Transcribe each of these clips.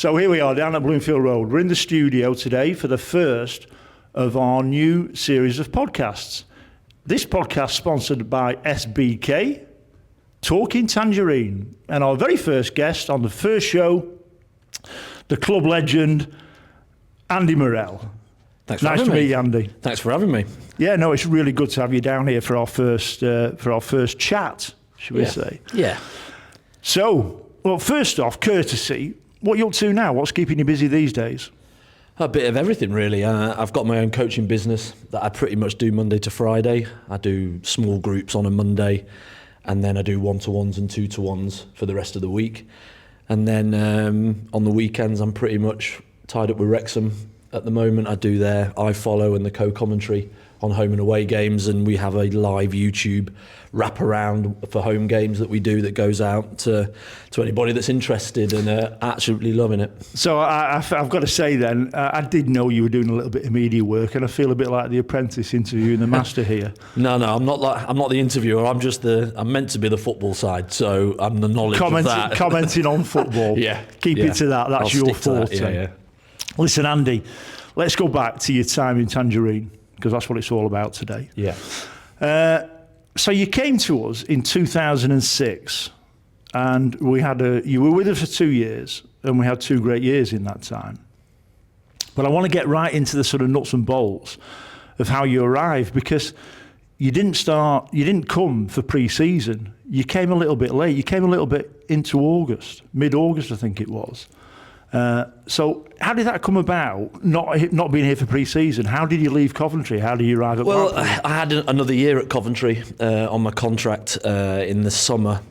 So here we are down at Bloomfield Road. We're in the studio today for the first of our new series of podcasts. This podcast sponsored by SBK, Talking Tangerine. And our very first guest on the first show, the club legend, Andy Morrell. Thanks for nice having to me. meet you, Andy. Thanks for having me. Yeah, no, it's really good to have you down here for our first chat, should we say. Yeah. So, well, first off, courtesy, what are you up to now? What's keeping you busy these days? A bit of everything, really. I've got my own coaching business that I pretty much do Monday to Friday. I do small groups on a Monday, and then I do one-to-ones and two-to-ones for the rest of the week. And then on the weekends, I'm pretty much tied up with Wrexham at the moment. I do their iFollow and the co-commentary on home and away games, and we have a live YouTube wraparound for home games that we do that goes out to anybody that's interested, and absolutely loving it. So I've got to say then, I did know you were doing a little bit of media work, and I feel a bit like the apprentice interviewing the master here. No, I'm not the interviewer. I'm meant to be the football side, so I'm the knowledge of that. Commenting on football. Keep it to that. That's your forte. Yeah. Listen, Andy, let's go back to your time in Tangerine, because that's what it's all about today. Yeah. So you came to us in 2006, and you were with us for 2 years, and we had 2 great years in that time. But I want to get right into the sort of nuts and bolts of how you arrived, because you didn't come for pre-season. You came a little bit late. You came a little bit into August, mid-August, I think it was. So how did that come about, not being here for pre-season? How did you leave Coventry? How did you arrive at Blackpool? Well, I had another year at Coventry on my contract in the summer.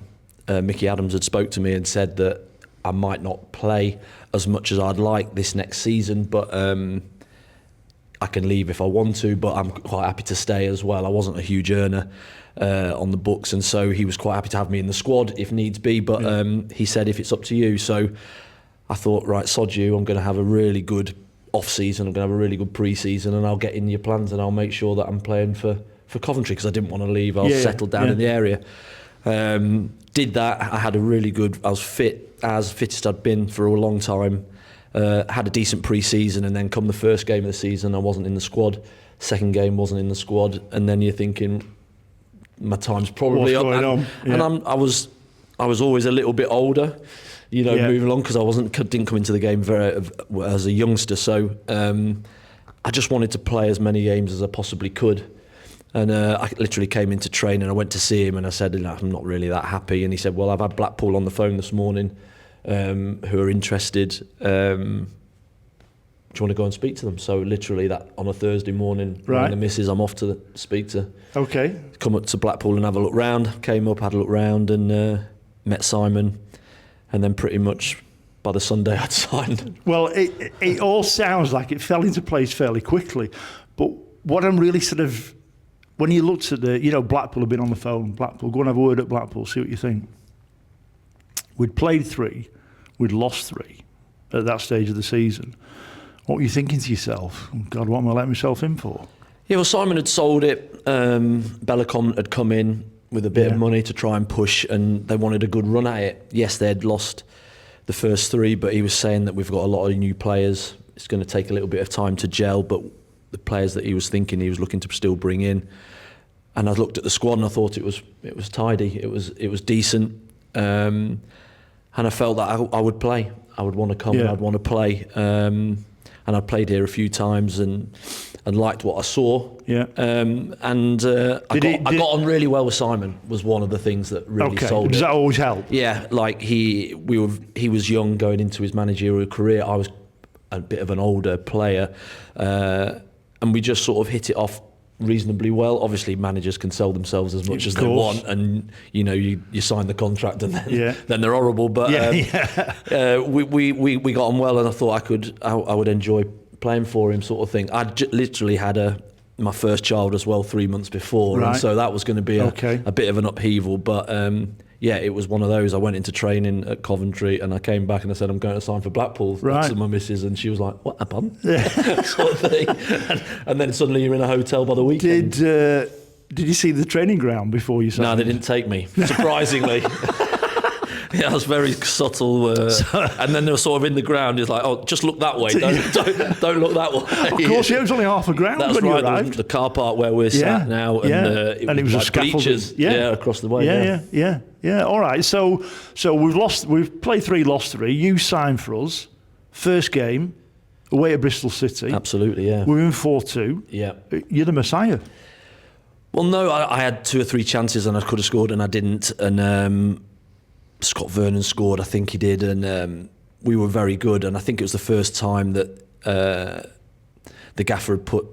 Mickey Adams had spoke to me and said that I might not play as much as I'd like this next season, but I can leave if I want to, but I'm quite happy to stay as well. I wasn't a huge earner on the books, and so he was quite happy to have me in the squad if needs be, but he said, if it's up to you. So I thought, right, sod you, I'm going to have a really good off-season, I'm going to have a really good pre-season, and I'll get in your plans and I'll make sure that I'm playing for Coventry, because I didn't want to leave. I was settled down in the area. Did that. I had I was fit, as fittest I'd been for a long time. Had a decent pre-season, and then come the first game of the season, I wasn't in the squad. Second game, wasn't in the squad, and then you're thinking, my time's probably up. And I was always a little bit older, moving along, because didn't come into the game as a youngster. So I just wanted to play as many games as I possibly could. And I literally came into training, I went to see him, and I said, I'm not really that happy. And he said, well, I've had Blackpool on the phone this morning who are interested. Do you want to go and speak to them? So literally that on a Thursday morning, the missus, I'm off to speak to. Okay. Come up to Blackpool and have a look round. Came up, had a look round, and met Simon. And then pretty much by the Sunday I'd signed. Well, it all sounds like it fell into place fairly quickly. But what I'm really sort of, when you looked at Blackpool had been on the phone, Blackpool, go and have a word at Blackpool, see what you think. We'd played 3, we'd lost 3 at that stage of the season. What were you thinking to yourself? Oh God, what am I letting myself in for? Yeah, well, Simon had sold it. Bellicom had come in with a bit of money to try and push, and they wanted a good run at it. Yes, they'd lost the first 3, but he was saying that we've got a lot of new players. It's going to take a little bit of time to gel, but the players that he was thinking he was looking to still bring in. And I looked at the squad and I thought it was tidy. It was decent, and I felt that I would play. I would want to come and I'd want to play. And I'd played here a few times and liked what I saw. Yeah. I got on really well with Simon. Was one of the things that really sold it. Does that always help? Yeah. Like he was young going into his managerial career. I was a bit of an older player, and we just sort of hit it off reasonably well. Obviously, managers can sell themselves as much as they want, and you sign the contract and then they're horrible. But we got on well, and I thought I would enjoy playing for him, sort of thing. I literally had my first child as well 3 months before, and so that was going to be a bit of an upheaval. But it was one of those. I went into training at Coventry, and I came back and I said, I'm going to sign for Blackpool to my missus, and she was like, what happened? Sort of thing. And then suddenly you're in a hotel by the weekend. Did you see the training ground before you signed? No, they didn't take me, surprisingly. Yeah, it was very subtle. And then they were sort of in the ground. It's like, oh, just look that way. Don't look that way. Of course, it was only half a ground That's when right, you arrived. the car park where we're sat now. And, and it was like a scaffolding. bleachers, across the way. Yeah. All right. So we've played 3, lost 3. You signed for us. First game away at Bristol City. Absolutely, yeah. We were in 4-2. Yeah. You're the Messiah. Well, no, I had 2 or 3 chances and I could have scored and I didn't. And Scott Vernon scored, I think he did, and we were very good. And I think it was the first time that the gaffer had put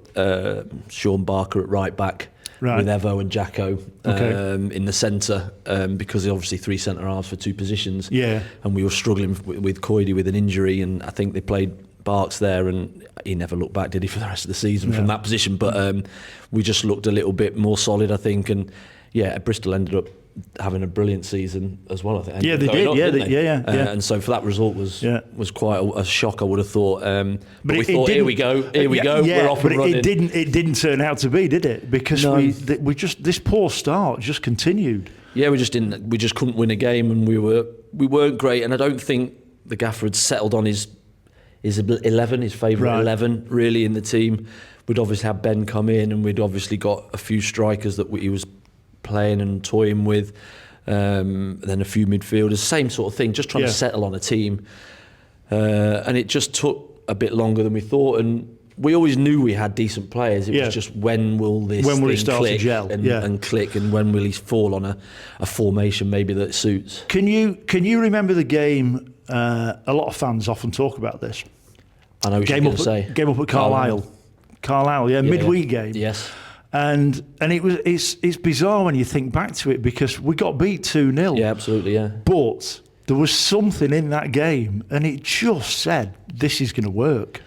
Sean Barker at right back with Evo and Jacko in the centre, because they're obviously 3 centre halves for 2 positions. Yeah. And we were struggling with Coidy with an injury, and I think they played Barks there, and he never looked back, did he, for the rest of the season from that position? But we just looked a little bit more solid, I think, and Bristol ended up having a brilliant season as well, I think. Yeah, they did. Yeah. And so for that result was quite a shock, I would have thought. But we thought, here we go, we're off and running. But it didn't turn out to be, did it? Because we just, this poor start just continued. Yeah, we just couldn't win a game, and we weren't great. And I don't think the gaffer had settled on his 11, his favourite 11, really, in the team. We'd obviously had Ben come in, and we'd obviously got a few strikers that he was playing and toying with, then a few midfielders, same sort of thing, just trying to settle on a team. And it just took a bit longer than we thought, and we always knew we had decent players. It was just, when will this thing click and click, and when will he fall on a formation maybe that suits? Can you remember the game? A lot of fans often talk about this. I know what you're going to say. Game up at Carlisle, midweek game. Yes. And it's bizarre when you think back to it, because we got beat 2-0. Yeah, absolutely, yeah. But there was something in that game, and it just said, this is going to work.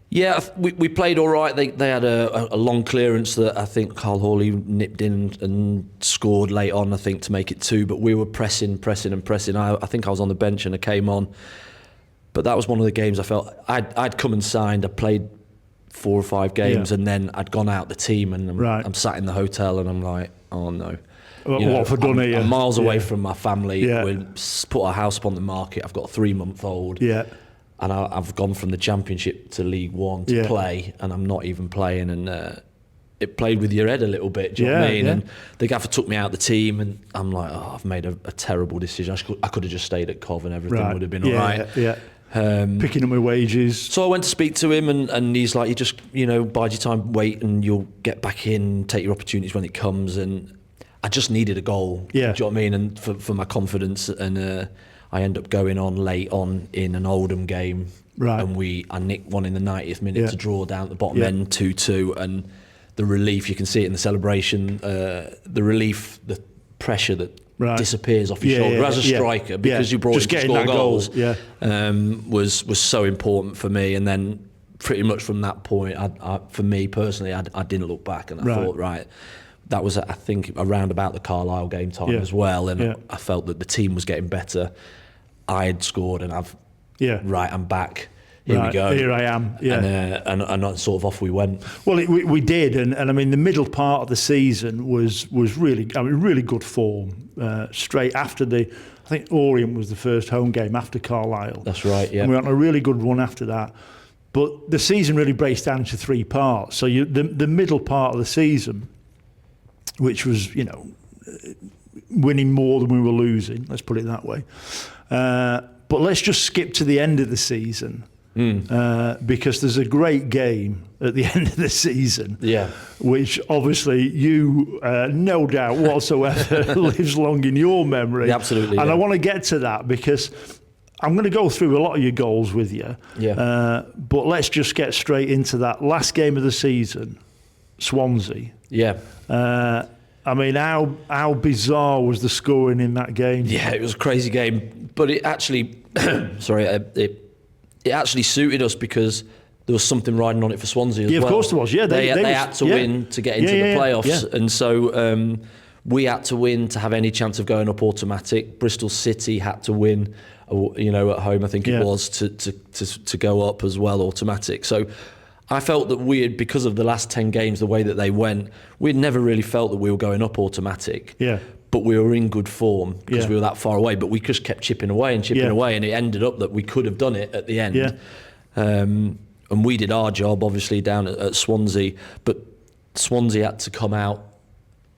Yeah, we played all right. They had a long clearance that I think Carl Hawley nipped in and scored late on, I think, to make it 2. But we were pressing. I think I was on the bench and I came on. But that was one of the games I felt I'd come and signed. I played 4 or 5 games, and then I'd gone out the team, and I'm sat in the hotel, and I'm like, oh no. What have I done here? I'm miles away from my family. We put our house up on the market. I've got a 3-month-old. Yeah. And I've gone from the Championship to League One to play, and I'm not even playing. And it played with your head a little bit, do you know what I mean? And the gaffer took me out the team, and I'm like, I've made a terrible decision. I could have just stayed at Cov and everything would have been all right. Yeah. Picking up my wages. So I went to speak to him, and he's like, you just, bide your time, wait, and you'll get back in, take your opportunities when it comes. And I just needed a goal, do you know what I mean? And for my confidence, and I end up going on late on in an Oldham game, and I nicked one in the 90th minute to draw down at the bottom end 2-2, and the relief, you can see it in the celebration, the relief, the pressure that disappears off your shoulder as a striker, because you brought him to score goals, was so important for me. And then pretty much from that point, for me personally, I didn't look back, and I thought, that was, I think, around about the Carlisle game time as well, and I felt that the team was getting better. I had scored, and I'm back. Here we go. Here I am. Yeah. And sort of off we went. Well, we did, and I mean, the middle part of the season was really, really good form. Straight after I think Orient was the first home game after Carlisle. That's right. Yeah. And we went on a really good run after that. But the season really breaks down into 3 parts. So the middle part of the season, which was, winning more than we were losing, let's put it that way. But let's just skip to the end of the season, because there's a great game at the end of the season, which obviously you, no doubt whatsoever, lives long in your memory. Yeah, absolutely. And I want to get to that, because I'm going to go through a lot of your goals with you. But let's just get straight into that last game of the season, Swansea. Yeah. I mean, how bizarre was the scoring in that game? Yeah, it was a crazy game, but it actually, it actually suited us, because there was something riding on it for Swansea as well. Yeah, of course there was. Yeah, they had to win to get into the playoffs, and so we had to win to have any chance of going up automatic. Bristol City had to win, at home, I think it was, to go up as well automatic. So I felt that because of the last 10 games, the way that they went, we'd never really felt that we were going up automatic. Yeah. but we were in good form because we were that far away. But we just kept chipping away and chipping away, and it ended up that we could have done it at the end. Yeah. And we did our job, obviously, down at Swansea, but Swansea had to come out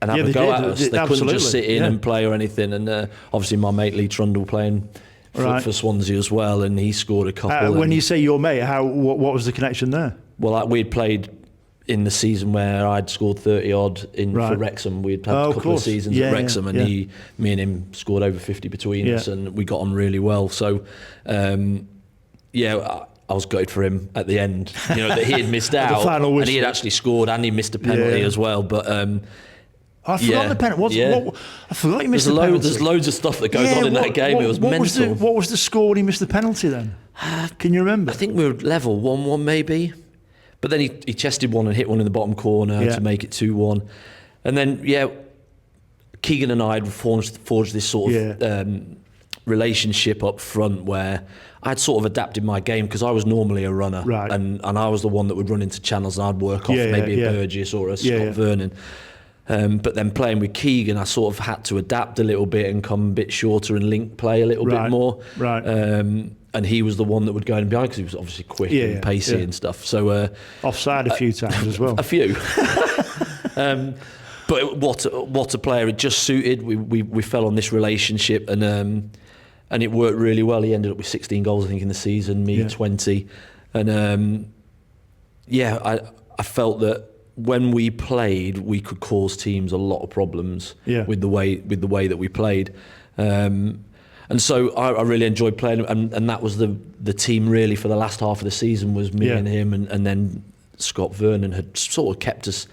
and have a go at us. They couldn't just sit in and play or anything. And obviously my mate Lee Trundle playing for Swansea as well, and he scored a couple. When you say your mate, what was the connection there? Well, we'd played in the season where I'd scored 30 odd for Wrexham. We'd had a couple of seasons at Wrexham, and me and him scored over 50 between us, and we got on really well. So, I was gutted for him at the end, that he had missed out, and he had actually scored, and he missed a penalty as well. But I forgot the penalty. I forgot he missed the penalty. There's loads of stuff that goes on in that game. It was mental. What was the score when he missed the penalty then? Can you remember? I think we were level 1-1 maybe. But then he chested one and hit one in the bottom corner to make it 2-1. And then, Keegan and I had forged this sort of relationship up front where I'd sort of adapted my game because I was normally a runner. Right. And I was the one that would run into channels and I'd work off maybe a Burgess or a Scott Vernon. But then playing with Keegan, I sort of had to adapt a little bit and come a bit shorter and link play a little bit more. Right. And he was the one that would go in behind because he was obviously quick and pacey and stuff. So offside a few times as well. A few. But what a player! It just suited. We fell on this relationship and it worked really well. He ended up with 16 goals, I think, in the season. Me 20, and I felt that when we played, we could cause teams a lot of problems with the way that we played. And so I really enjoyed playing, and that was the team really for the last half of the season was me and him, and then Scott Vernon had sort of kept us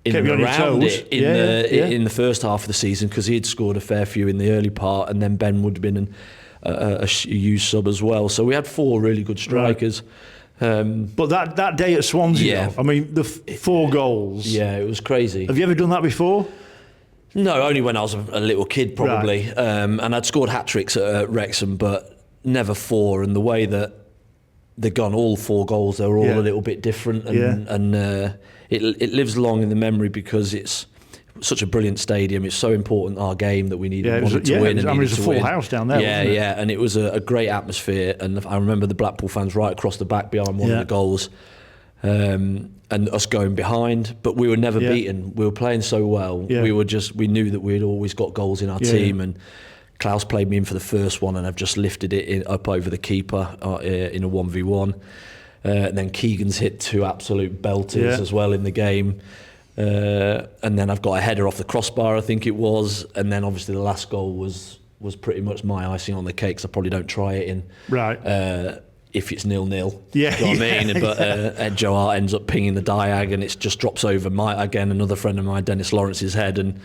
in and around it in the first half of the season because he had scored a fair few in the early part, and then Ben would have been a huge sub as well. So we had 4 really good strikers. But that day at Swansea, I mean, the 4 goals. Yeah, it was crazy. Have you ever done that before? No, only when I was a little kid, probably. Right. And I'd scored hat-tricks at Wrexham, but never 4. And the way that they'd gone, all 4 goals, they were all a little bit different. And it lives long in the memory because it's such a brilliant stadium. It's so important, our game, that we needed to win. It was a full house down there, wasn't it? And it was a great atmosphere. And I remember the Blackpool fans right across the back behind one of the goals. And us going behind, but we were never beaten. We were playing so well. We knew that we'd always got goals in our team. And Klaus played me in for the first one, and I've just lifted it up over the keeper in a 1v1. And then Keegan's hit 2 absolute belters as well in the game. And then I've got a header off the crossbar, I think it was. And then obviously the last goal was pretty much my icing on the cake, because I probably don't try it in. Right. If it's 0-0, you know what I mean? But Ed Joe Hart ends up pinging the diag, and it just drops over another friend of mine, Dennis Lawrence's head, and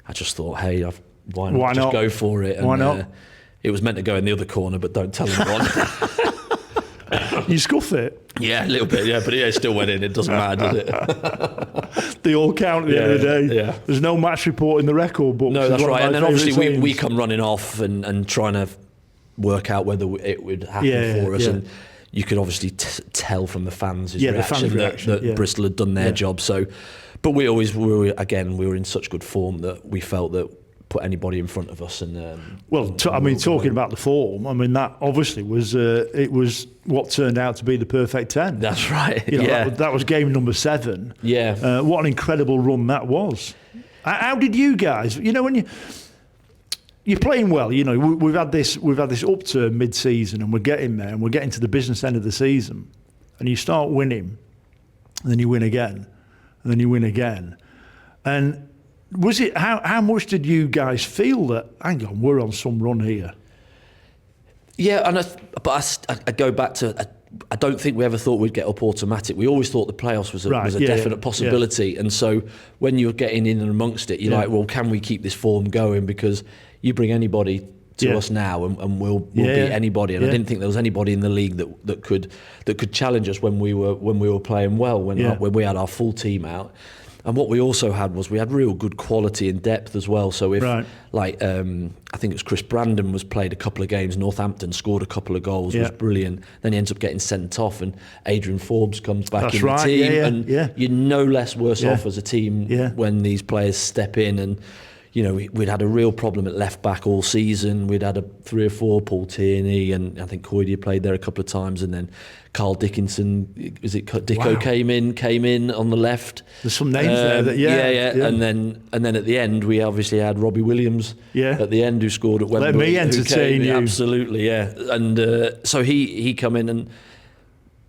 I just thought, hey, why not just go for it? And, why not? It was meant to go in the other corner, but don't tell anyone. You scuff it? Yeah, a little bit, but it still went in. It doesn't matter, does it? They all count at the end of the day. Yeah. There's no match report in the record books. No, that's right. And then obviously we come running off and trying to work out whether it would happen for us, and you could obviously tell from the fans' reaction that Bristol had done their job. So, but we were in such good form that we felt that put anybody in front of us. And talking about the form, I mean, that obviously was it was what turned out to be the perfect 10. That's right. That was game number 7. Yeah. What an incredible run that was. How did you guys? When you're playing well. We've had this upturn mid-season, and we're getting there, and we're getting to the business end of the season, and you start winning, and then you win again, and then you win again. And was it how much did you guys feel that, hang on, we're on some run here? Yeah, but I go back to, I don't think we ever thought we'd get up automatic. We always thought the playoffs was a definite possibility. And so when you're getting in and amongst it, you're like, well, can we keep this form going? Because you bring anybody to us now, and we'll beat anybody. And I didn't think there was anybody in the league that could challenge us when we were playing well, when we had our full team out. And what we also had was we had real good quality and depth as well. So if I think it was Chris Brandon was played a couple of games, Northampton scored a couple of goals, was brilliant. Then he ends up getting sent off, and Adrian Forbes comes back in the team, and you're no less worse off as a team when these players step in. And you know, we'd had a real problem at left back all season. We'd had 3 or 4, Paul Tierney, and I think Coyde had played there a couple of times, and then Carl Dickinson, Dicko came in on the left. There's some names there that, yeah. And then at the end we obviously had Robbie Williams at the end, who scored at Wembley. Let me entertain you. Absolutely, yeah. And so he come in, and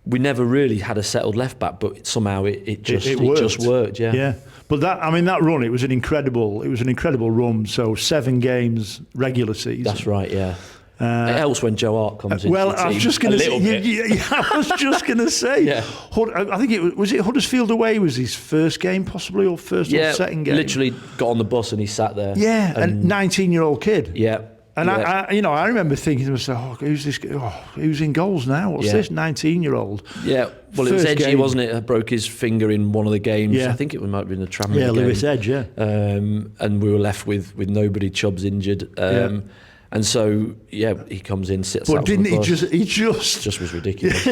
we never really had a settled left back, but somehow it just worked. Yeah. But that run, it was an incredible run. So 7 games regular season. That's right. Yeah. It helps when Joe Hart comes in. Well, I was just going to say. I was just going to say. Yeah. I think it was Huddersfield away was his first game, possibly, or first or second game. Literally got on the bus and he sat there. Yeah, and 19-year-old kid. Yeah. And I remember thinking to myself, who's this? Who's in goals now? What's this 19-year-old? Yeah, well, it was Edgy, wasn't it? Broke his might in one of the games. Yeah. I think it might have been a Tranmere game. Yeah, Lewis Edge. Yeah. And we were left with nobody. Chubb's injured. And so he comes in, sits. But didn't he just was ridiculous,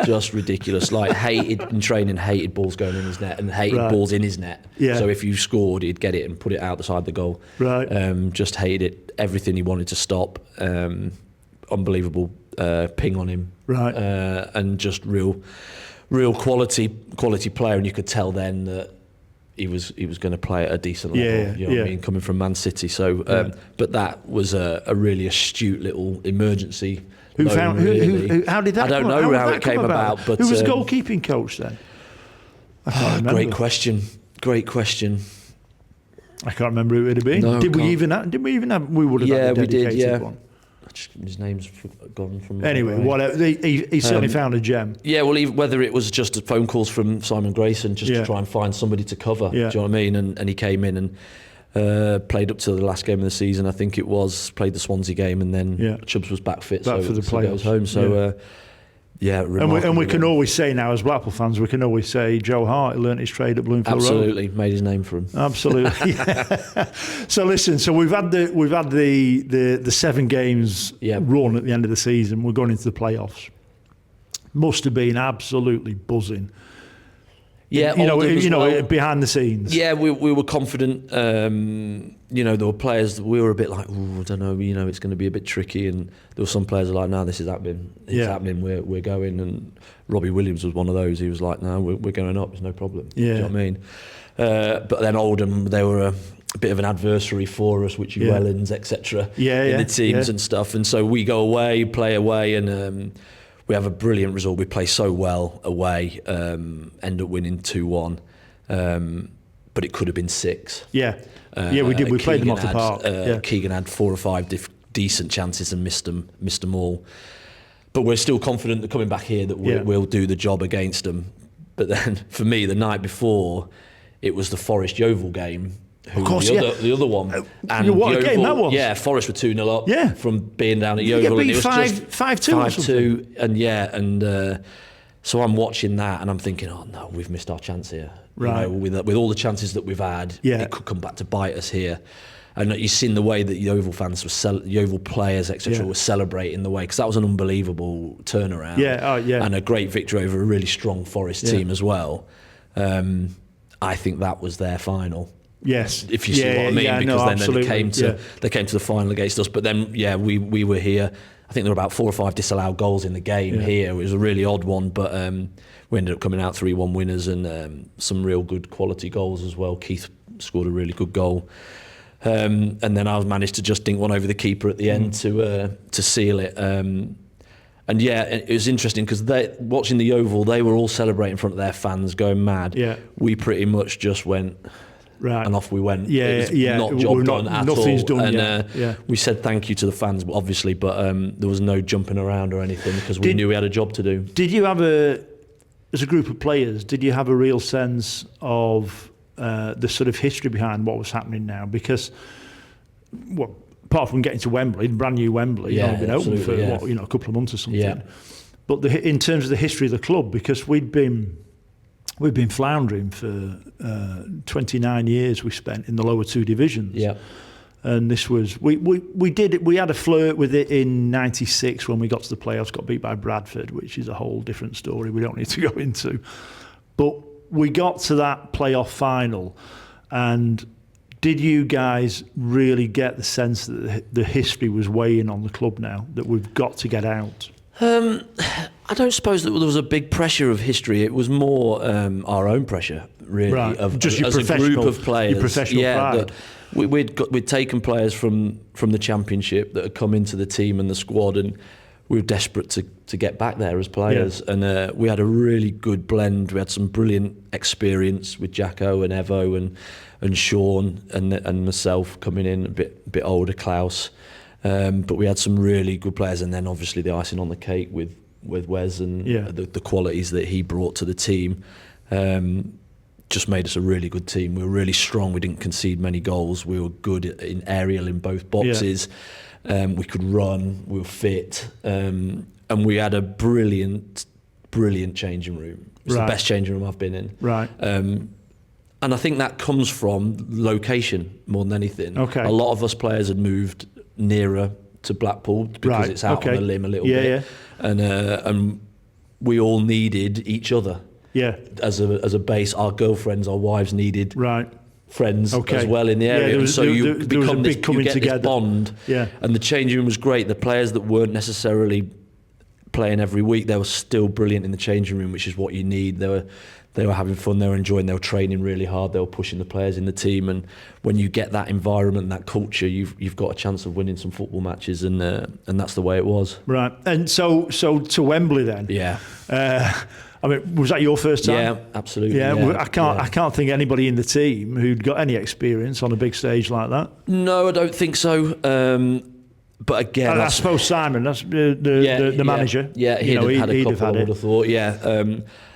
just ridiculous. Like hated in training, hated balls going in his net, and hated balls in his net. Yeah. So if you scored, he'd get it and put it out the side of the goal. Right. Just hated it. Everything he wanted to stop. Unbelievable ping on him. Right. And just real quality player, and you could tell then that he was going to play at a decent level. You know what I mean, coming from Man City. So, but that was a really astute little emergency. How did that? I don't know how it came about. But who was the goalkeeping coach then? I can't remember. Great question. I can't remember who it had been. No, did we even have? We would have had a dedicated one. His name's gone from. Anyway, whatever. He certainly found a gem. Yeah, well, whether it was just phone calls from Simon Grayson just to try and find somebody to cover. Do you know what I mean? And he came in and played up to the last game of the season. I think it was played the Swansea game, and then Chubbs was back fit, for the playoffs. Goes home. So. And we can always say now, as Blackpool fans, we can always say Joe Hart learnt his trade at Bloomfield Road. Absolutely, made his name for him. Absolutely. So listen, we've had the 7 games run at the end of the season. We're going into the playoffs. Must have been absolutely buzzing. Yeah, behind the scenes. Yeah, we were confident. There were players, we were a bit like, I don't know, it's going to be a bit tricky. And there were some players who were like, no, this is happening. It's happening, we're going. And Robbie Williams was one of those. He was like, no, we're going up, there's no problem. Yeah. Do you know what I mean? But then Oldham, they were a bit of an adversary for us, which Wellens, etc. In the teams and stuff. And so we go away, play away, and we have a brilliant result. We play so well away, end up winning 2-1, but it could have been 6. Yeah, we did. We played them off the park. Keegan had 4 or 5 decent chances and missed them all. But we're still confident that coming back here that we'll do the job against them. But then for me, the night before, it was the Forest Yeovil game. Of course, the other one. And what a game that was. Yeah, Forest were 2-0 up from being down at Yeovil. And it was 5-2. And so I'm watching that and I'm thinking, oh no, we've missed our chance here. Right. With all the chances that we've had, it could come back to bite us here. And you've seen the way that Yeovil fans Yeovil players, etc., were celebrating the way, because that was an unbelievable turnaround. And a great victory over a really strong Forest team as well. I think that was their final. Yes, if you see what I mean, because then they came to the final against us. But then, we were here. I think there were about 4 or 5 disallowed goals in the game here. It was a really odd one, but we ended up coming out 3-1 winners, and some real good quality goals as well. Keith scored a really good goal, and then I managed to just dink one over the keeper at the end to seal it. And it was interesting because watching the Yeovil, they were all celebrating in front of their fans, going mad. Yeah, we pretty much just went. Right. And off we went. Not job done at all. Nothing's done yet. We said thank you to the fans, obviously, but there was no jumping around or anything because we knew we had a job to do. Did you have as a group of players, did you have a real sense of the sort of history behind what was happening now? Because, apart from getting to Wembley, brand new Wembley, only been open for a couple of months or something. Yeah. But in terms of the history of the club, because we've been floundering for 29 years. We spent in the lower 2 divisions. Yeah, and this was we had a flirt with it in '96 when we got to the playoffs. Got beat by Bradford, which is a whole different story. We don't need to go into. But we got to that playoff final, and Did you guys really get the sense that the history was weighing on the club now, that we've got to get out? I don't suppose that there was a big pressure of history. It was more our own pressure, really, Right. of Just your as a group of players. Your professional pride. That we'd taken players from the Championship that had come into the team and the squad, and we were desperate to get back there as players. Yeah. And we had a really good blend. We had some brilliant experience with Jacko and Evo and Sean and myself coming in, a bit older, Klaus. But we had some really good players, and then obviously the icing on the cake with Wes and the qualities that he brought to the team just made us a really good team. We were really strong. We didn't concede many goals. We were good in aerial in both boxes. We could run. We were fit, and we had a brilliant changing room. It was the best changing room I've been in. Right. And I think that comes from location more than anything. Okay. A lot of us players had moved nearer to Blackpool because it's out on the limb a little bit. And we all needed each other. Yeah. As a base, our girlfriends, our wives needed friends as well in the area. You become this bond. Yeah. And the changing room was great. The players that weren't necessarily playing every week, they were still brilliant in the changing room, which is what you need. They were having fun, they were enjoying, they were training really hard, they were pushing the players in the team, and when you get that environment, that culture, you've got a chance of winning some football matches, and that's the way it was. Right. And so to Wembley then. Yeah. I mean, was that your first time? Yeah, absolutely. Yeah, I can't think anybody in the team who'd got any experience on a big stage like that. No, I don't think so. But again, I suppose Simon, that's the manager. Yeah, he'd have had a couple. I would have thought. Yeah.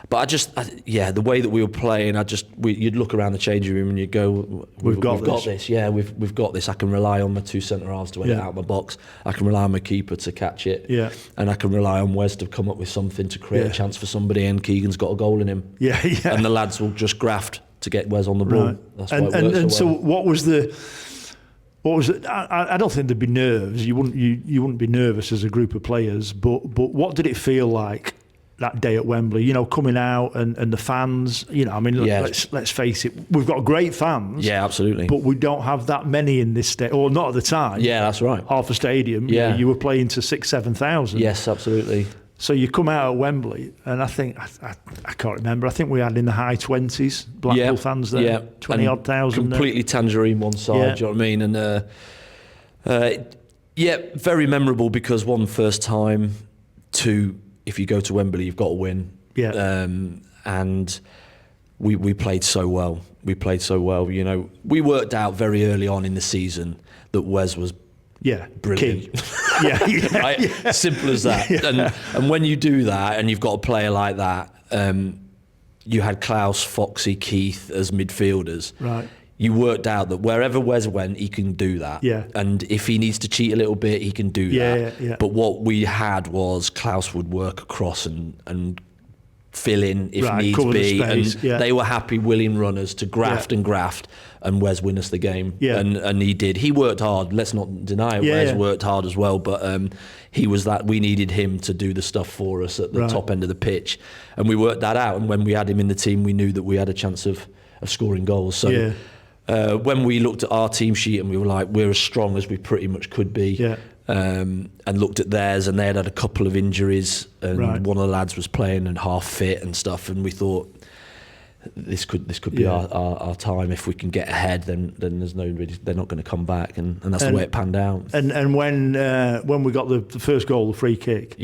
But the way that we were playing, you'd look around the changing room and you'd go, we've got this. Yeah, we've got this. I can rely on my two centre halves to get out of my box. I can rely on my keeper to catch it. Yeah. And I can rely on Wes to come up with something to create a chance for somebody, and Keegan's got a goal in him. Yeah. And the lads will just graft to get Wes on the ball. Right. That's why it works so well. So what was it? I don't think there'd be nerves. You wouldn't be nervous as a group of players. But what did it feel like that day at Wembley? You know, coming out and the fans. You know, I mean, let's face it. We've got great fans. Yeah, absolutely. But we don't have that many in this state, or not at the time. Yeah, that's right. Half a stadium. Yeah, you were playing to 6,000-7,000. Yes, absolutely. So you come out at Wembley, and I think I can't remember. I think we had in the high 20s Blackpool fans there. Yeah, 20-odd thousand. Completely Tangerine one side. Yeah. Do you know what I mean? And very memorable because one, first time. Two, if you go to Wembley, you've got to win. Yeah. And we played so well. You know, we worked out very early on in the season that Wes was brilliant. Right? Simple as that. Yeah. And when you do that, and you've got a player like that, you had Klaus, Foxy, Keith as midfielders. Right. You worked out that wherever Wes went, he can do that. Yeah. And if he needs to cheat a little bit, he can do that. Yeah. But what we had was Klaus would work across and fill in if needs be. And they were happy, willing runners to graft and graft, and Wes win us the game. Yeah. And he did. He worked hard. Let's not deny it. Wes worked hard as well. But he was that. We needed him to do the stuff for us at the top end of the pitch. And we worked that out. And when we had him in the team, we knew that we had a chance of scoring goals. So when we looked at our team sheet and we were like, we're as strong as we pretty much could be, and looked at theirs, and they had a couple of injuries, and one of the lads was playing and half fit and stuff, and we thought this could be our time. If we can get ahead, then there's they're not going to come back, and that's the way it panned out. And when we got the first goal, the free kick,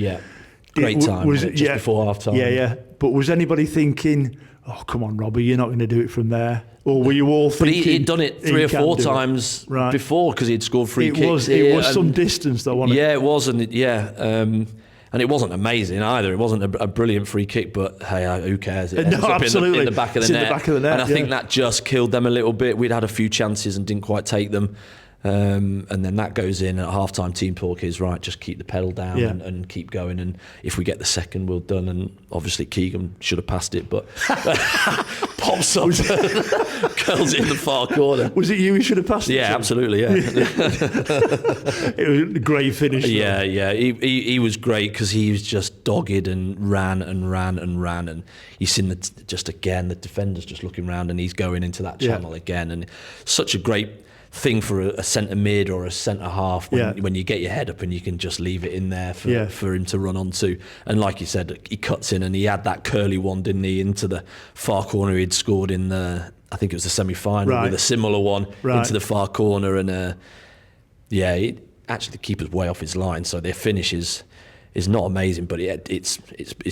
great time, was it just before half time? But was anybody thinking, oh, come on, Robbie, you're not going to do it from there? Or were you all thinking... But he'd done it 3 or 4 times before, because he'd scored free kicks. It was some distance, though, wasn't it? Yeah, it was, and it wasn't amazing either. It wasn't a brilliant free kick, but hey, who cares? It ends up in the back of the net. In the back of the net, and I think that just killed them a little bit. We'd had a few chances and didn't quite take them. And then that goes in at half-time. Team talk is, right, just keep the pedal down and keep going, and if we get the second, we're done. And obviously Keegan should have passed it, but pops up, curls it in the far corner. Was it you who should have passed it? Yeah, to? absolutely. Yeah, It was a great finish. yeah, yeah. He was great because he was just dogged and ran, and you've seen the defenders just looking around, and he's going into that channel again, and such a great thing for a centre mid or a centre half when you get your head up and you can just leave it in there for him to run onto. And like you said, he cuts in, and he had that curly one, didn't he, into the far corner. He'd scored in I think it was the semi-final with a similar one into the far corner, and actually the keeper's way off his line, so their finish is not amazing, but it's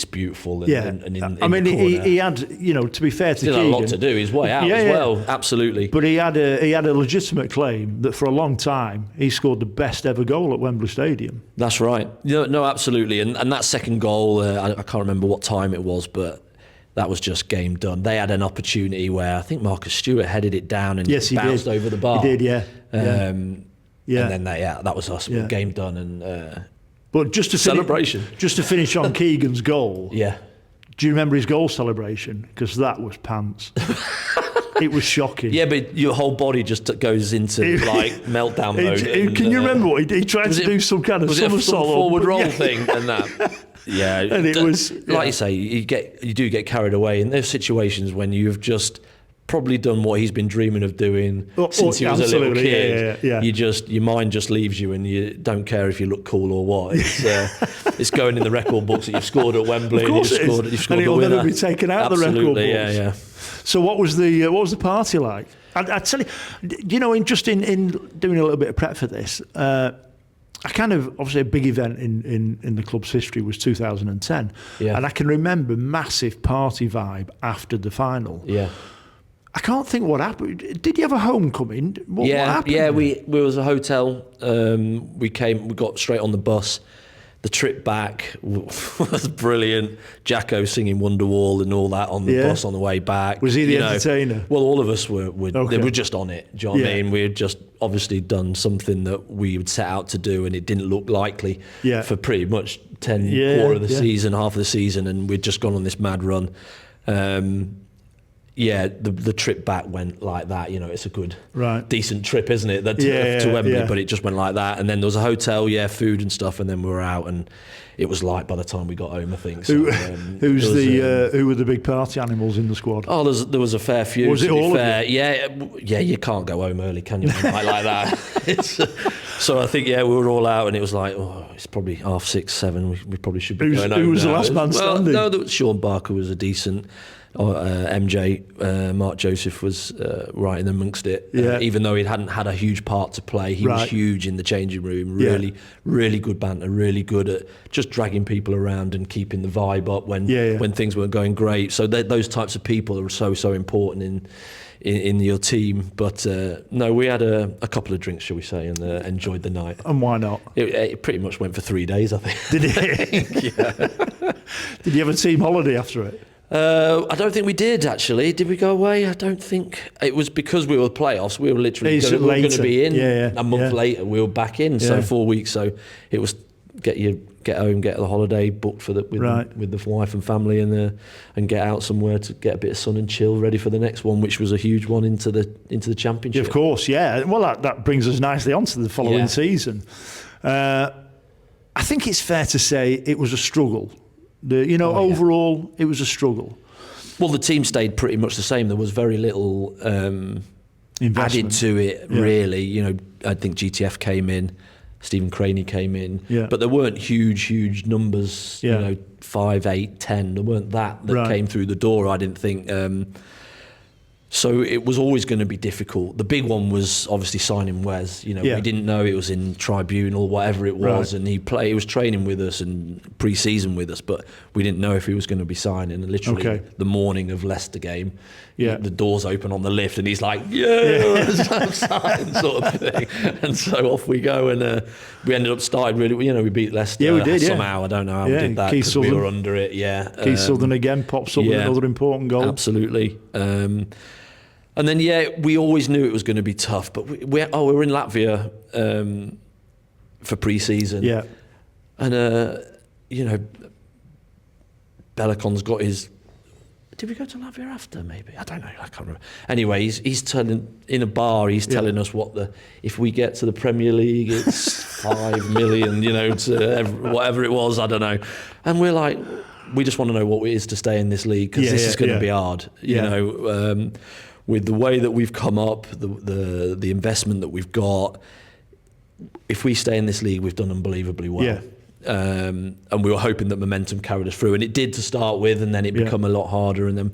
beautiful. And he had, to be fair to Keegan, Keegan, a lot to do. His way out as well, absolutely. But he had a legitimate claim that for a long time he scored the best ever goal at Wembley Stadium. That's right. No, absolutely. And that second goal, I can't remember what time it was, but that was just game done. They had an opportunity where I think Marcus Stewart headed it down and it bounced over the bar. He did, yeah. And then that was us. Game done and. But just to finish on Keegan's goal. Yeah. Do you remember his goal celebration? Because that was pants. It was shocking. Yeah, but your whole body just goes into like meltdown mode. Can you remember what he tried to do? Some kind of somersault forward roll thing and that. Yeah, and it was like you say, you do get carried away in those situations when you've just probably done what he's been dreaming of doing since he was a little kid. Yeah. Your mind just leaves you, and you don't care if you look cool or what. It's going in the record books that you've scored at Wembley. Of course and you've scored and it'll never be taken out of the record books. Yeah. So what was the party like? I tell you, in doing a little bit of prep for this, I kind of, obviously a big event in the club's history was 2010, and I can remember massive party vibe after the final. Yeah. I can't think what happened. Did you have a homecoming? What happened? Yeah. We was a hotel. We got straight on the bus. The trip back was brilliant. Jacko singing Wonderwall and all that on the bus on the way back. Was he the entertainer? Well, all of us were. Okay. They were just on it. Do you know what I mean? We had just obviously done something that we would set out to do, and it didn't look likely for pretty much quarter of the season, half of the season, and we'd just gone on this mad run. The trip back went like that. It's a good, decent trip, isn't it? To Wembley, but it just went like that. And then there was a hotel, food and stuff, and then we were out, and it was light by the time we got home, I think. So, who were the big party animals in the squad? Oh, there was a fair few. Was it all of them? Yeah. You can't go home early, can you? like that. So I think we were all out, and it was like, it's probably 6:30, 7. We probably should be going home. Who was now. the last man standing? No, Sean Barker was a decent. MJ, Mark Joseph was right in amongst it. Even though he hadn't had a huge part to play, he was huge in the changing room. Really, really good banter. Really good at just dragging people around and keeping the vibe up when things weren't going great. So those types of people are so important in your team. But no, we had a couple of drinks, shall we say, and enjoyed the night. And why not? It pretty much went for 3 days, I think. Did it? Yeah. Did you have a team holiday after it? I don't think we did, actually. Did we go away? I don't think. It was because we were playoffs. We were literally going to be in. A month later, we were back in. So 4 weeks. So it was get home, get the holiday booked with the wife and family, and get out somewhere to get a bit of sun and chill, ready for the next one, which was a huge one into the championship. Of course, yeah. Well, that brings us nicely on to the following season. I think it's fair to say it was a struggle. Overall, it was a struggle. Well, the team stayed pretty much the same. There was very little added to it, really. I think GTF came in, Stephen Craney came in, but there weren't huge numbers. 5, 8, 10. There weren't that came through the door. I didn't think. So it was always going to be difficult. The big one was obviously signing Wes. We didn't know it was in tribunal, whatever it was, and he was training with us and pre-season with us, but we didn't know if he was going to be signing. And literally the morning of Leicester game, the doors open on the lift, and he's like, I'm signing, sort of thing. And so off we go, and we ended up starting really. We beat Leicester. Yeah, we did. Somehow I don't know how we did that because we were under it. Keith Southern again pops up with another important goal. Absolutely. And then, we always knew it was going to be tough, but we were in Latvia for pre-season. Yeah. And, Belakon's got his Did we go to Latvia after? Maybe, I don't know. I can't remember. Anyway, he's telling in a bar. He's telling us if we get to the Premier League, it's 5 million. To whatever it was. I don't know. And we're like, we just want to know what it is to stay in this league, because this is going to be hard. With the way that we've come up, the investment that we've got. If we stay in this league, we've done unbelievably well. Yeah. And we were hoping that momentum carried us through, and it did to start with, and then it became a lot harder, and then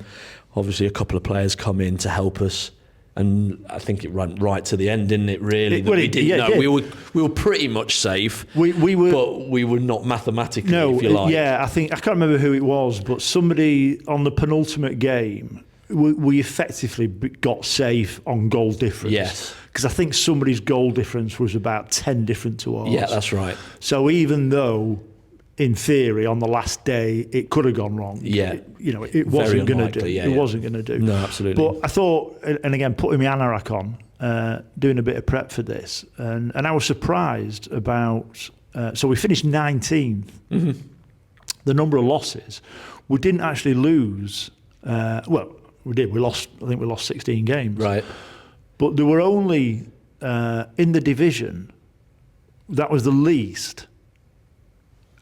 obviously a couple of players come in to help us, and I think it ran right to the end, didn't it? Really, we didn't know. We were pretty much safe. We were, but we were not mathematically. No, if you like. I can't remember who it was, but somebody on the penultimate game, we effectively got safe on goal difference. Yes. Because I think somebody's goal difference was about 10 different to ours. Yeah, that's right. So even though, in theory, on the last day, it could have gone wrong. Yeah. It wasn't going to do. It wasn't going to do. No, absolutely. But I thought, and again, putting my anorak on, doing a bit of prep for this, and I was surprised about, so we finished 19th. Mm-hmm. The number of losses, we didn't actually lose, we did. I think we lost 16 games. Right. But there were only, in the division, that was the least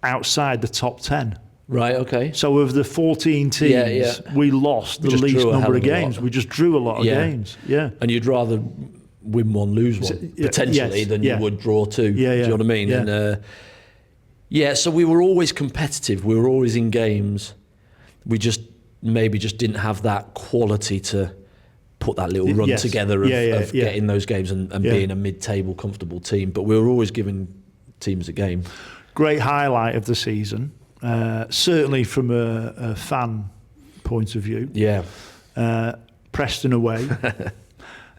outside the top 10. Right, okay. So of the 14 teams, we lost the least number of games. We just drew a lot of games. Yeah. And you'd rather win one, lose one, potentially, than you would draw two. Yeah, yeah. Do you know what I mean? Yeah. And so we were always competitive. We were always in games. We just didn't have that quality to put that little run together of getting those games and being a mid-table comfortable team. But we were always giving teams a game. Great highlight of the season, certainly from a fan point of view. Yeah. Preston away.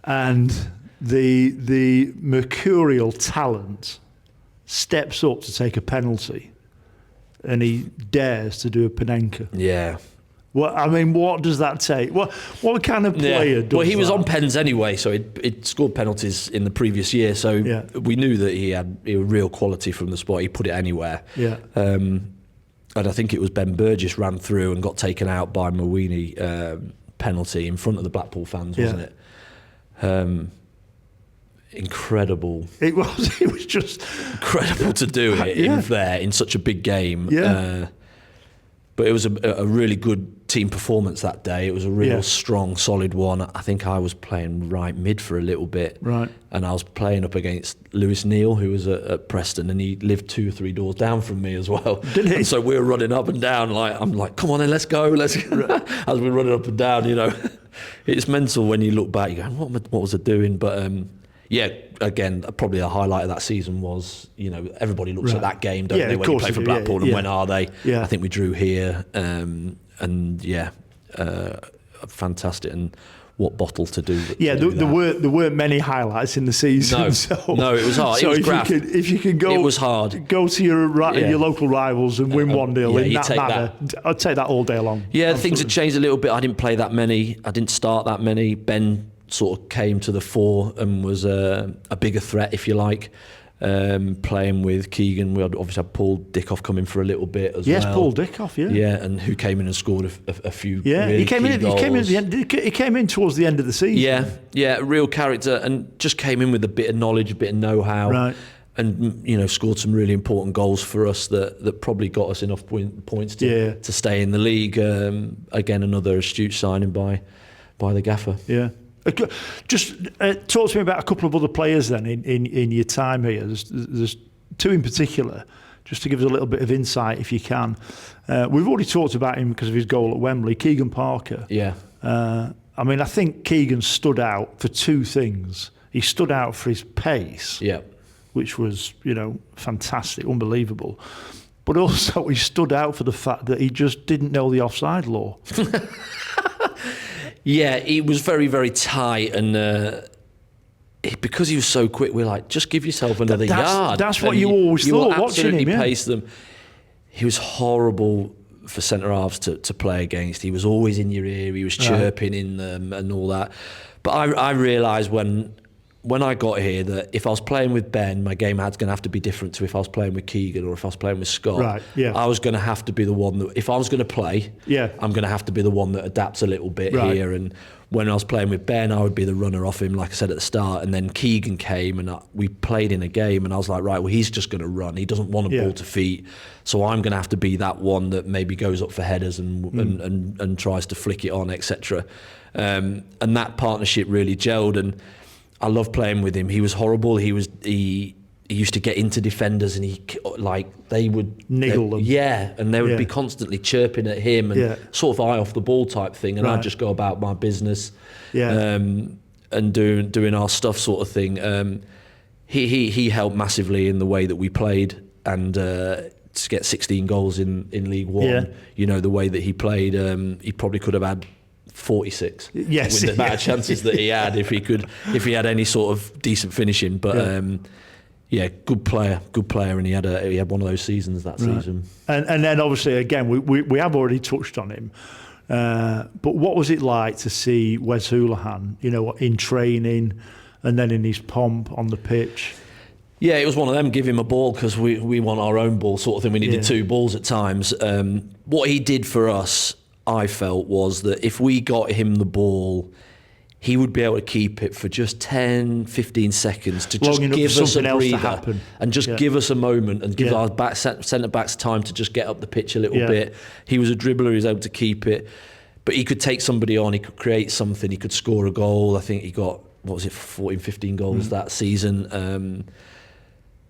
And the mercurial talent steps up to take a penalty, and he dares to do a Panenka. Yeah. Well, I mean, what does that take? What kind of player does Well, he was that? on pens anyway, so he'd scored penalties in the previous year, so we knew that he had real quality from the spot. He put it anywhere. Yeah. And I think it was Ben Burgess ran through and got taken out by Mawini penalty in front of the Blackpool fans, wasn't it? Incredible. It was just incredible to do it in such a big game. Yeah. But it was a really good team performance that day. It was a real strong, solid one. I think I was playing right mid for a little bit. Right. And I was playing up against Lewis Neal, who was at Preston, and he lived 2 or 3 doors down from me as well. Did he? And so we were running up and down. I'm like, come on then, let's go. As we're running up and down, It's mental when you look back. You go, what was I doing? But again, probably a highlight of that season was, everybody looks at that game, don't they, when you play for Blackpool, and when are they? Yeah. I think we drew here, fantastic, and what bottle to do. There weren't many highlights in the season. No, it was hard. So it was if you can go, it was hard. Go to your local rivals and win 1-0 in that manner. I'd take that all day long. Yeah, things had changed a little bit. I didn't play that many. I didn't start that many. Ben sort of came to the fore and was a bigger threat, if you like. Playing with Keegan, we obviously had Paul Dickoff coming for a little bit as well. Yes, Paul Dickoff, yeah, and who came in and scored a few. Yeah, really he came in. goals. He came in towards the end of the season. Yeah, real character, and just came in with a bit of knowledge, a bit of know-how, right. And scored some really important goals for us that probably got us enough points to stay in the league. Again, another astute signing by the gaffer. Yeah. Just talk to me about a couple of other players then in your time here. There's 2 in particular, just to give us a little bit of insight if you can. We've already talked about him because of his goal at Wembley, Keegan Parker. Yeah. I think Keegan stood out for 2 things. He stood out for his pace, which was, fantastic, unbelievable. But also he stood out for the fact that he just didn't know the offside law. Yeah, he was very, very tight, and because he was so quick, we're like, just give yourself another yard. That's what you always thought watching him. Pace them. He was horrible for centre halves to play against. He was always in your ear. He was chirping in them and all that. But I realised when when I got here that if I was playing with Ben, my game was going to have to be different to if I was playing with Keegan or if I was playing with Scott. Right, yeah. I was going to have to be the one that, if I was going to play, I'm going to have to be the one that adapts a little bit here. And when I was playing with Ben, I would be the runner off him, like I said at the start. And then Keegan came and we played in a game and I was like, right, well, he's just going to run. He doesn't want a ball to feet. So I'm going to have to be that one that maybe goes up for headers and tries to flick it on, etc. And that partnership really gelled. And I love playing with him. He was horrible. He used to get into defenders and they would niggle them. Yeah, and they would be constantly chirping at him and sort of eye off the ball type thing. And I'd just go about my business and doing our stuff sort of thing. He helped massively in the way that we played and to get 16 goals in League One. Yeah. You know, the way that he played, he probably could have had 46 with the amount of chances that he had if he had any sort of decent finishing. But good player, and he had one of those seasons that season. And then obviously again we have already touched on him. But what was it like to see Wes Hoolahan, you know, in training and then in his pomp on the pitch? Yeah, it was one of them, give him a ball because we want our own ball sort of thing. We needed two balls at times. What he did for us, I felt, was that if we got him the ball, he would be able to keep it for just 10, 15 seconds to just give us a breather and just give us a moment and give our centre-backs time to just get up the pitch a little bit. He was a dribbler, he was able to keep it. But he could take somebody on, he could create something, he could score a goal. I think he got, 14, 15 goals that season.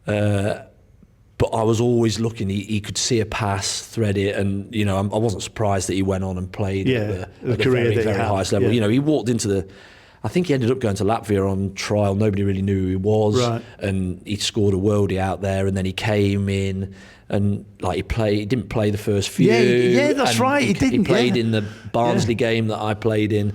But I was always looking. He could see a pass, thread it, and you know I wasn't surprised that he went on and played at the very highest level. You know, he walked into I think he ended up going to Latvia on trial. Nobody really knew who he was, and he scored a worldie out there. And then he came in and he didn't play the first few. Yeah, that's right. He didn't. He played in the Barnsley game that I played in.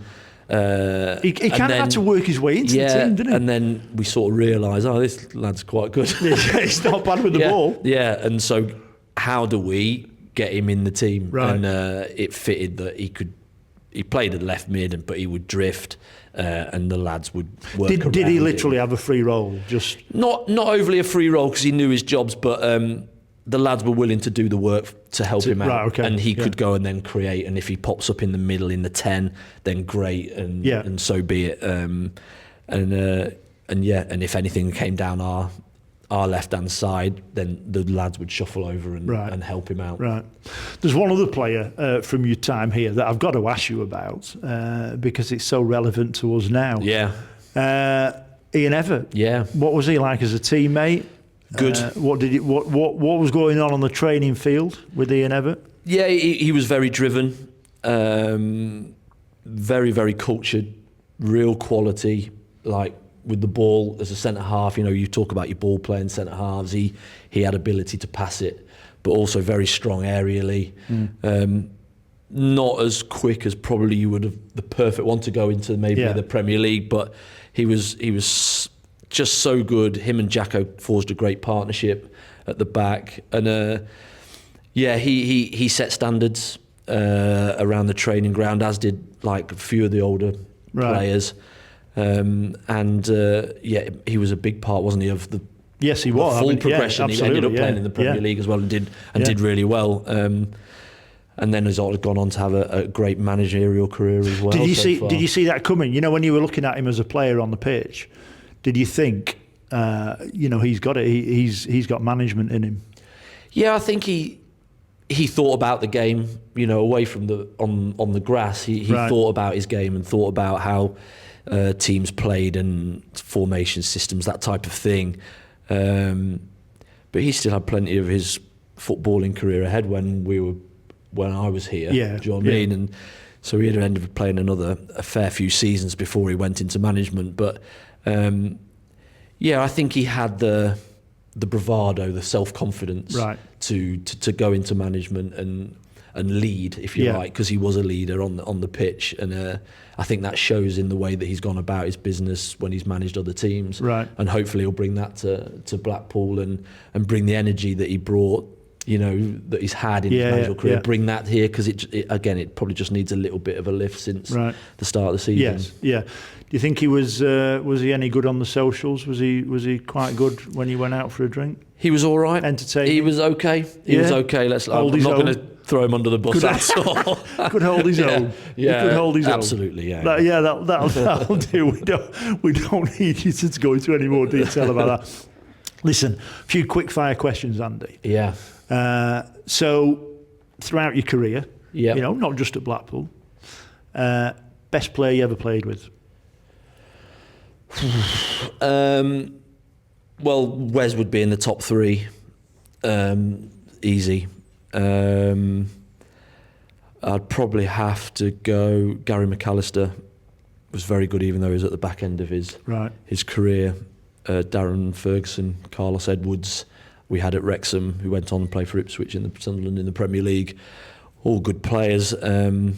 He kind of had to work his way into the team, didn't he? And then we sort of realised, this lad's quite good. He's not bad with the ball. Yeah, and so how do we get him in the team? Right. And it fitted that he played at left mid, but he would drift, and the lads would work around Did he literally him. have a free role? Just not overly a free role because he knew his jobs, but the lads were willing to do the work to help him out, and he could go and then create. And if he pops up in the middle in the 10, then great, and so be it. And if anything came down our left hand side, then the lads would shuffle over and help him out. Right. There's one other player from your time here that I've got to ask you about because it's so relevant to us now. Yeah. Ian Evatt. Yeah. What was he like as a teammate? Good. What was going on the training field with Ian Evatt? Yeah, he was very driven, very, very cultured, real quality, with the ball as a centre half. You know, you talk about your ball playing centre halves. He had ability to pass it, but also very strong aerially. Not as quick as probably you would have the perfect one to go into maybe the Premier League, but he was just so good. Him and Jacko forged a great partnership at the back, and he set standards around the training ground, as did a few of the older players. He was a big part, wasn't he, of the he was full progression. He ended up playing in the Premier League as well and did really well. And then has gone on to have a great managerial career as well. Did you see that coming? You know, when you were looking at him as a player on the pitch, did you think, he's got it? He's got management in him. Yeah, I think he thought about the game. You know, away from on the grass, he thought about his game and thought about how teams played and formation systems, that type of thing. But he still had plenty of his footballing career ahead when I was here. Yeah, do you know what I mean? And so he had ended up playing a fair few seasons before he went into management. But I think he had the bravado, the self-confidence to go into management and lead, if you like, because he was a leader on the pitch. And I think that shows in the way that he's gone about his business when he's managed other teams. Right. And hopefully he'll bring that to Blackpool and bring the energy that he brought that he's had in his managerial career. Bring that here, because it probably just needs a little bit of a lift since the start of the season. Yes, yeah. Do you think he was he any good on the socials? Was he quite good when he went out for a drink? He was all right. Entertaining. He was okay. He was okay. I'm not going to throw him under the bus at all. Could hold his own. Yeah, he could hold his absolutely, own. That'll do. We don't need you to go into any more detail about that. Listen, a few quick fire questions, Andy. Yeah. So, throughout your career, yeah, not just at Blackpool, best player you ever played with? Well, Wes would be in the top 3, easy. I'd probably have to go. Gary McAllister was very good, even though he was at the back end of his career. Darren Ferguson, Carlos Edwards, we had at Wrexham, who went on and played for Ipswich in Sunderland in the Premier League. All good players. We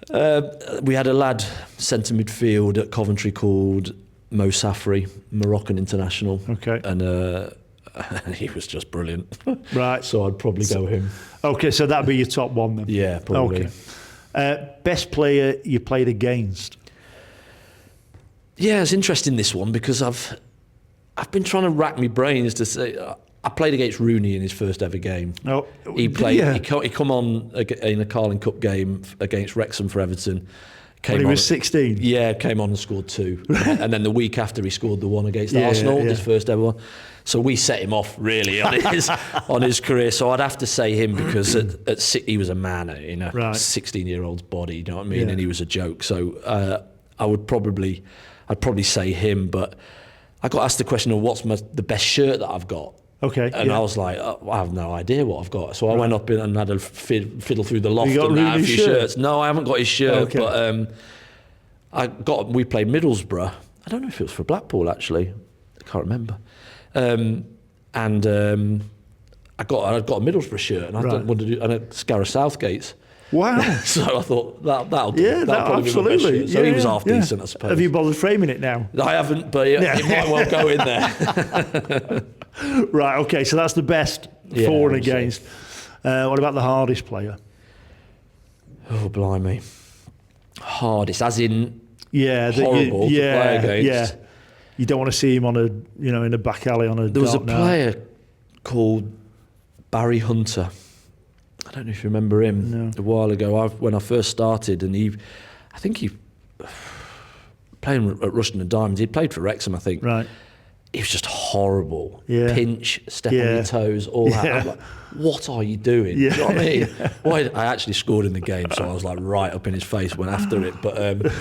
had a lad centre midfield at Coventry called Mo Safri, Moroccan international. Okay. And he was just brilliant. Right. So I'd probably go him. Okay, so that'd be your top one then? Yeah, probably. Okay. Best player you played against? Yeah, it's interesting, this one, because I've been trying to rack my brains to say... I played against Rooney in his first ever game. Oh, he played. Yeah. He come on in a Carling Cup game against Wrexham for Everton. When he was 16? Yeah, came on and scored 2. And then the week after, he scored the one against Arsenal, his first ever one. So we set him off, really, on his career. So I'd have to say him, because at he was a man in a 16-year-old's body, you know what I mean? Yeah. And he was a joke. So I'd probably say him. But I got asked the question of what's the best shirt that I've got. Okay. And I was like, I have no idea what I've got. So I went up and had a fiddle through the loft and had a few shirts. No, I haven't got his shirt, but we played Middlesbrough. I don't know if it was for Blackpool, actually. I can't remember. I got a Middlesbrough shirt, and I wanted to do a Scarra Southgate's. Wow. So I thought that'll do. Yeah, that'll probably absolutely. Be my best shirt. So he was half decent, I suppose. Have you bothered framing it now? I haven't, but it might well go in there. Right, okay, so that's the best for and against. What about the hardest player? Oh, blimey. Hardest, as in horrible to play against. Yeah, you don't want to see him on in a back alley on a There was a dark night. player called Barry Hunter. I don't know if you remember him. A while ago, when I first started, and I think he playing at Rushden and Diamonds. He played for Wrexham, I think. Right. He was just horrible. Yeah. Pinch, step on your toes, all that. I'm like, what are you doing? Yeah. You know what I mean? Well, I actually scored in the game, so I was like right up in his face, went after it. But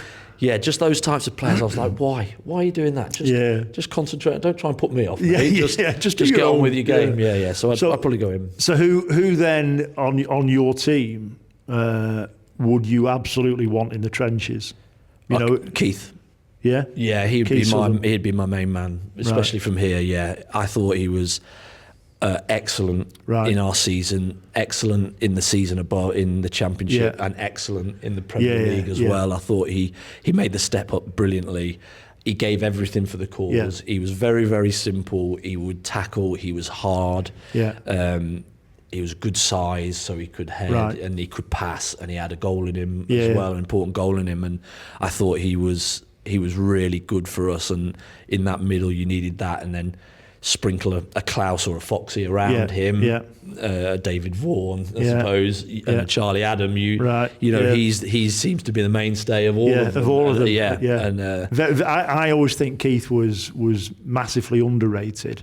just those types of players, I was like, why? Why are you doing that? Just concentrate. Don't try and put me off. Mate. Just get on with your game. Yeah. So I'd probably go him. So who then on your team would you absolutely want in the trenches? Keith. Yeah? Yeah, he'd be my main man, especially from here, yeah. I thought he was excellent in our season, excellent in the season above, in the Championship, and excellent in the Premier League as well. I thought he made the step up brilliantly. He gave everything for the cause. He was very, very simple. He would tackle. He was hard. Yeah. He was good size, so he could head and he could pass, and he had a goal in him as well, an important goal in him. And I thought he was really good for us, and in that middle you needed that, and then sprinkle a Klaus or a Foxy around him, David Vaughan, I suppose, and a Charlie Adam. He seems to be the mainstay of all of them. And I always think Keith was massively underrated.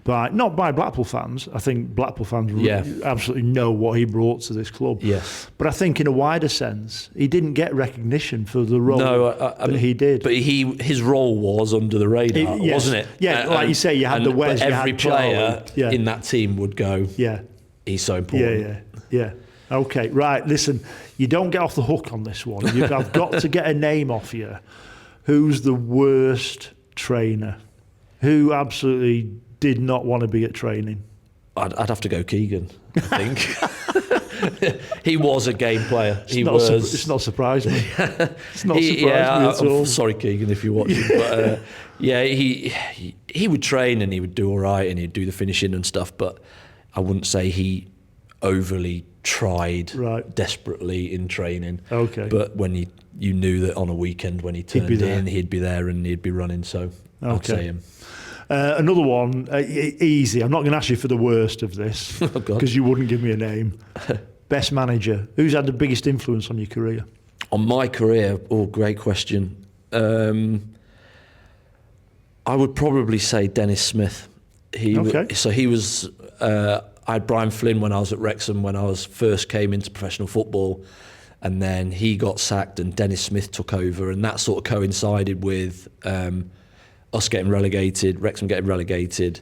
Not by Blackpool fans. I think Blackpool fans absolutely know what he brought to this club. Yes. But I think in a wider sense, he didn't get recognition for the role that he did. But his role was under the radar, wasn't it? Yeah, like you say, you had the Wes, but every player in that team would go, he's so important. Yeah. Okay, right, listen, you don't get off the hook on this one. I've got to get a name off you. Who's the worst trainer? Who absolutely did not want to be at training? I'd have to go Keegan, I think. He was a game player. It's not surprised me. It's not surprised me at all. Sorry, Keegan, if you're watching. But he would train and he would do all right and he'd do the finishing and stuff. But I wouldn't say he overly tried Right. desperately in training. Okay. But when you knew that on a weekend when he turned in, he'd be there and he'd be running. So I'd say him. Another one, easy. I'm not going to ask you for the worst of this because you wouldn't give me a name. Best manager. Who's had the biggest influence on your career? On my career, great question. I would probably say Dennis Smith. He was. I had Brian Flynn when I was at Wrexham when I first came into professional football, and then he got sacked and Dennis Smith took over, and that sort of coincided with us getting relegated, Wrexham getting relegated,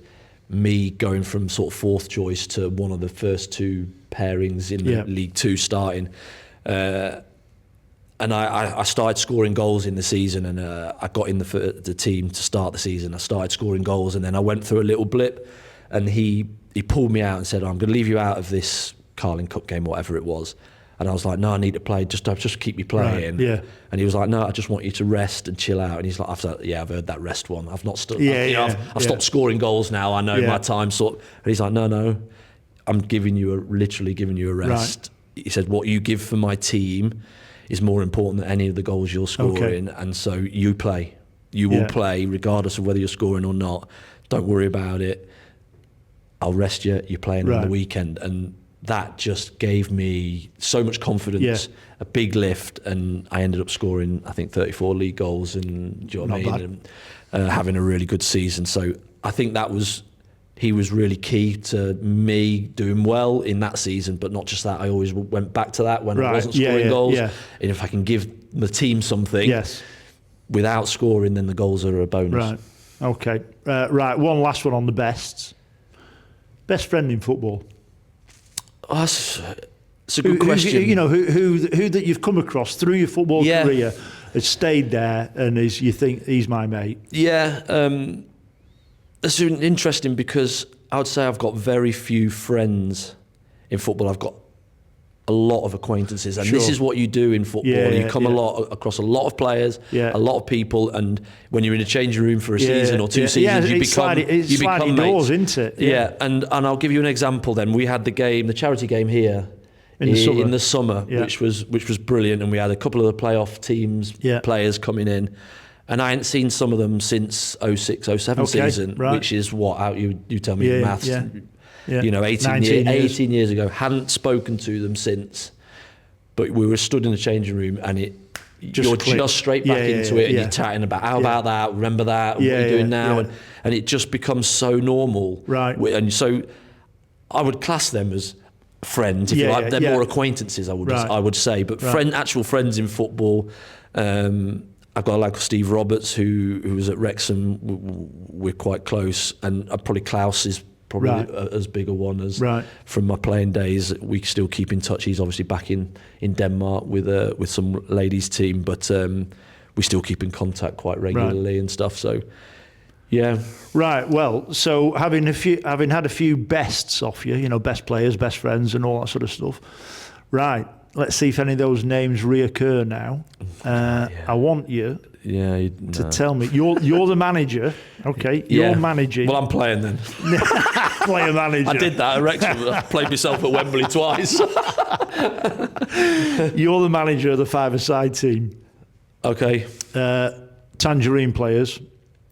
me going from sort of fourth choice to one of the first two pairings in the League Two starting. And I started scoring goals in the season, and I got in the team to start the season. I started scoring goals, and then I went through a little blip, and he pulled me out and said, "I'm going to leave you out of this Carling Cup game, whatever it was." And I was like, "No, I need to play. Just keep me playing." Right, yeah. And he was like, "No, I just want you to rest and chill out." And he's like, I've heard that rest one. I've not stopped. I've stopped scoring goals now. I know my time sort. And he's like, "No, I'm literally giving you a rest." Right. He said, "What you give for my team is more important than any of the goals you're scoring, and so you play. You will play regardless of whether you're scoring or not. Don't worry about it. I'll rest you. You're playing on the weekend." And that just gave me so much confidence, a big lift, and I ended up scoring, I think, 34 league goals, and do you know what I mean? And, having a really good season. So I think he was really key to me doing well in that season, but not just that. I always went back to that when I wasn't scoring goals. Yeah. And if I can give the team something without scoring, then the goals are a bonus. Right. Okay. Right. One last one on the bests. Best friend in football. Oh, it's a good question. Who that you've come across through your football career has stayed there and you think he's my mate? Yeah, it's interesting because I would say I've got very few friends in football. I've got a lot of acquaintances, and this is what you do in football. You come across a lot of players, a lot of people, and when you're in a changing room for a season or two seasons, you become doors, mates. Isn't it? Yeah, and I'll give you an example. Then we had the charity game here in the summer, which was brilliant, and we had a couple of the playoff teams players coming in, and I hadn't seen some of them since 06-07 season, which is what you tell me maths. Yeah. 18 years ago. Hadn't spoken to them since, but we were stood in the changing room, and you're just straight back into it, and you're chatting about how about that, remember that, what are you doing now, and it just becomes so normal. Right. And so I would class them as friends, if you like. They're more acquaintances, I would say, but actual friends in football. I've got a lad called Steve Roberts who was at Wrexham. We're quite close, and probably Klaus is probably as big a one as from my playing days. We still keep in touch. He's obviously back in Denmark with some ladies team, but we still keep in contact quite regularly and stuff. So yeah. Right. Well, so having had a few bests off you, best players, best friends, and all that sort of stuff. Right. Let's see if any of those names reoccur now. I want you to tell me. You're the manager. Okay, you're managing. Well, I'm playing then. Player manager. I did that at Wrexham. I played myself at Wembley twice. You're the manager of the five-a-side team. Okay. Tangerine players.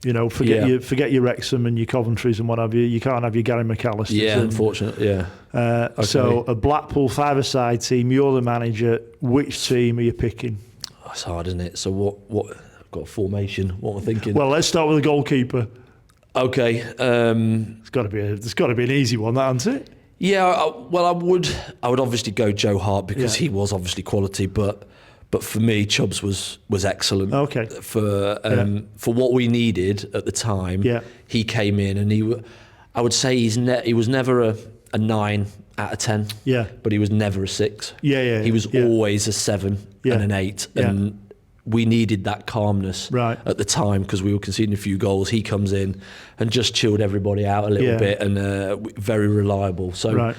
Forget your Wrexham and your Coventries and what have you. You can't have your Gary McAllisters. Yeah, unfortunately, yeah. Okay. So a Blackpool five-a-side team, you're the manager. Which team are you picking? That's hard, isn't it? So what? I've got a formation. What am I thinking? Well, let's start with the goalkeeper. Okay. It's got to be an easy one, that, hasn't it? Yeah. I would obviously go Joe Hart because he was obviously quality, but for me, Chubbs was excellent. Okay. For what we needed at the time, he came in and I would say he was never a 9 out of 10. Yeah. But he was never a 6. Yeah. He was always a 7 and an 8, and we needed that calmness at the time because we were conceding a few goals. He comes in and just chilled everybody out a little bit, and very reliable. So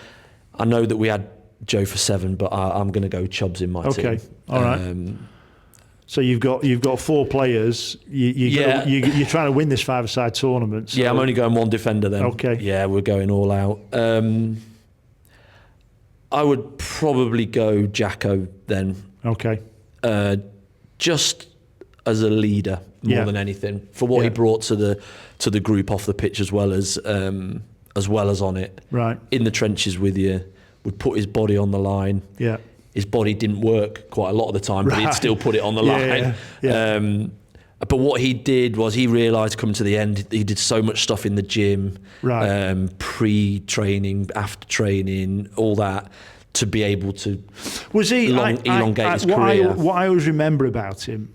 I know that we had Joe for 7, but I'm going to go Chubbs in my team. Okay, all right. So you've got 4 players. You're trying to win this five-a-side tournament. So. Yeah, I'm only going one defender then. Okay. Yeah, we're going all out. I would probably go Jacko then. Okay. Just as a leader more than anything, for what he brought to the group off the pitch as well as on it. Right. In the trenches with you, would put his body on the line. Yeah. His body didn't work quite a lot of the time, but he'd still put it on the line. Yeah. But what he did was he realised coming to the end, he did so much stuff in the gym, pre-training, after training, all that, to be able to elongate his career. What I always remember about him,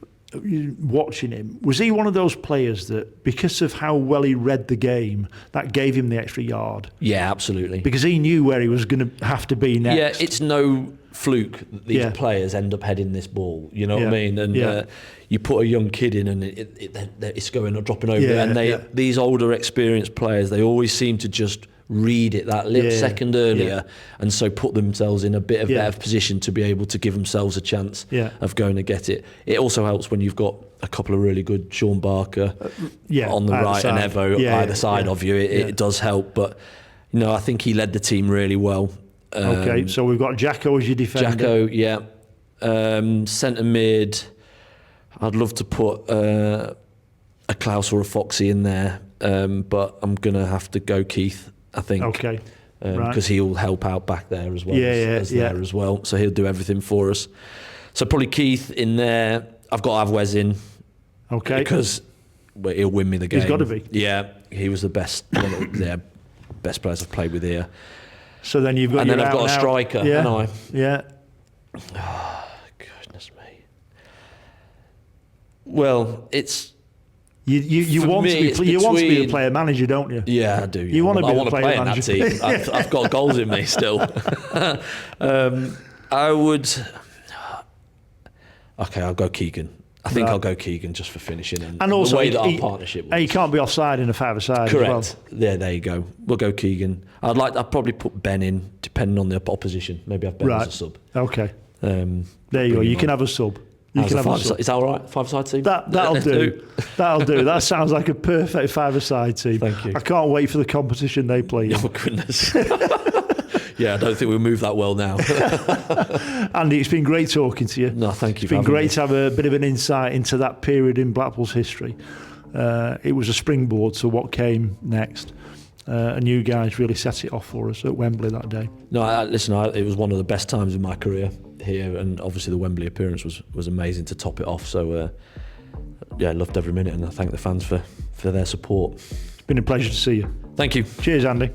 watching him, was he one of those players that, because of how well he read the game, that gave him the extra yard? Yeah, absolutely. Because he knew where he was going to have to be next. Yeah, it's no fluke that these players end up heading this ball. You know what I mean? And you put a young kid in, and it's dropping over. And these older, experienced players, they always seem to just read it that little second earlier, and so put themselves in a bit of better position to be able to give themselves a chance of going to get it. It also helps when you've got a couple of really good Sean Barker on the right and Evo either side of you. It does help, but I think he led the team really well. Okay, so we've got Jacko as your defender. Jacko, centre mid. I'd love to put a Klaus or a Foxy in there, but I'm gonna have to go Keith, I think. Okay. Because he'll help out back there as well as there as well. So he'll do everything for us. So probably Keith in there. I've got to have Wes in. Okay. Because he'll win me the game. He's got to be. Yeah, he was the best. Best players I've played with here. So then you've got. And then I've got a striker. Yeah. And Yeah. Oh, goodness me. Well, it's. You want to be a player manager, don't you? Yeah, I do. Yeah. You want to be a player in manager. That team. I've got goals in me still. I would. Okay, I'll go Keegan. I think I'll go Keegan just for finishing and also the way that our partnership was. He can't be offside in a five-a-side. Correct. As well. Yeah, there you go. We'll go Keegan. I'd probably put Ben in, depending on the opposition. Maybe have Ben as a sub. Okay. There you go. You can have a sub. Is that all right? Five-a-side team? That'll do. That'll do. That sounds like a perfect five-a-side team. Thank you. I can't wait for the competition they play in. Oh, goodness. Yeah, I don't think we'll move that well now. Andy, it's been great talking to you. No, thank you. It's been great to have a bit of an insight into that period in Blackpool's history. It was a springboard to what came next. And you guys really set it off for us at Wembley that day. No, it was one of the best times in my career here, and obviously the Wembley appearance was amazing to top it off. So, I loved every minute, and I thank the fans for their support. It's been a pleasure to see you. Thank you. Cheers, Andy.